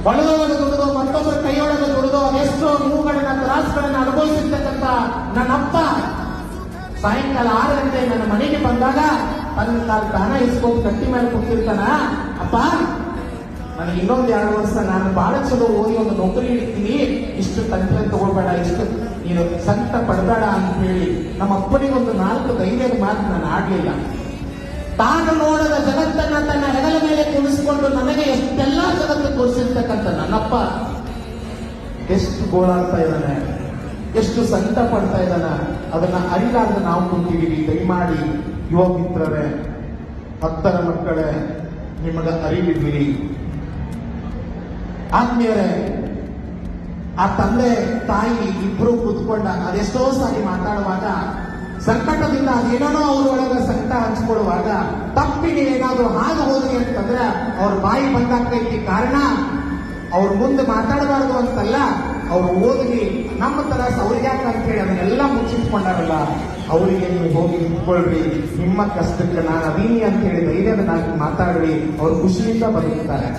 ಹೊಲದೊಳಗೆ ದುಡಿದು ಮತ್ತೊಬ್ಬರ ಕೈಯೊಳಗೆ ದುಡಿದು ಅದೆಷ್ಟೋ ನೋವುಗಳನ್ನ ತ್ರಾಸಗಳನ್ನ ಅನುಭವಿಸಿರ್ತಕ್ಕಂಥ ನನ್ನಪ್ಪ ಸಾಯಂಕಾಲ 6 ಗಂಟೆ ನನ್ನ ಮನೆಗೆ ಬಂದಾಗ ತನ್ನ ತಾನ ಇಸ್ಕೊಂಡು ಕಟ್ಟಿ ಮೇಲೆ ಕೂತಿರ್ತಾನ. ಅಪ್ಪ, ನನಗೆ ಇನ್ನೊಂದು 2 ವರ್ಷ ನಾನು ಬಹಳ ಚಲೋ ಓದಿ ಒಂದು ನೌಕರಿ ಹಿಡಿತೀನಿ, ಇಷ್ಟು ತಂತ್ರ ತಗೊಳ್ಬೇಡ, ಇಷ್ಟು ನೀನು ಸಂಕಟ ಪಡಬೇಡ ಅಂತ ಹೇಳಿ ನಮ್ಮ ಅಪ್ಪನಿಗೊಂದು 4 ಧೈರ್ಯದ ಮಾತು ನಾನು ಆಡ್ಲಿಲ್ಲ. ತಾನು ನೋಡದ ಜಗತ್ತನ್ನ ತನ್ನ ಹೆಗಲ ಮೇಲೆ ಕುಣಿಸಿಕೊಂಡು ನನಗೆ ಎಷ್ಟೆಲ್ಲಾ ಜಗತ್ತು ತೋರಿಸಿರ್ತಕ್ಕಂಥ ನನ್ನಪ್ಪ ಎಷ್ಟು ಗೋಳಾಡ್ತಾ ಇದ್ದಾನೆ, ಎಷ್ಟು ಸಂಕಟ ಪಡ್ತಾ ಇದ್ದಾನ, ಅದನ್ನ ಅರಿಲಾರ್ದ ನಾವು ಕುಂತಿದ್ದೀವಿ. ದಯಮಾಡಿ ಯುವ ಮಿತ್ರರೇ, 10ರ ಮಕ್ಕಳೇ, ನಿಮಗ ಅರಿವಿದ್ದೀರಿ. ಆದ್ಮೇಲೆ ಆ ತಂದೆ ತಾಯಿ ಇಬ್ರು ಕೂತ್ಕೊಂಡ ಅದೆಷ್ಟೋ ಸಾರಿ ಮಾತಾಡುವಾಗ ಸಂಕಟದಿಂದ ಅದೇನೋ ಅವ್ರೊಳಗೆ ಸಂಕಟ ಹಂಚಿಕೊಳ್ಳುವಾಗ ತಪ್ಪಿಗೆ ಏನಾದ್ರು ಹಾಗೆ ಹೋದ್ರಿ ಅಂತಂದ್ರೆ ಅವ್ರ ಬಾಯಿ ಬಂದಾಕೈತಿ. ಕಾರಣ ಅವ್ರ ಮುಂದೆ ಮಾತಾಡಬಾರ್ದು ಅಂತಲ್ಲ, ಅವ್ರು ಓದಿ ನಮ್ಮ ತರ ಸೌರ್ಯಾಕ ಅಂತ ಹೇಳಿ ಅದನ್ನೆಲ್ಲ ಮುಚ್ಚಿಟ್ಕೊಂಡಾರಲ್ಲ, ಅವರಿಗೆ ನೀವು ಹೋಗಿ ನಿಂತ್ಕೊಳ್ರಿ, ನಿಮ್ಮ ಕಷ್ಟಕ್ಕೆ ನಾನು ಅದೀನಿ ಅಂತ ಹೇಳಿ ಧೈರ್ಯದ ಮಾತಾಡ್ರಿ, ಅವ್ರು ಖುಷಿಯಿಂದ ಬದುಕ್ತಾರೆ.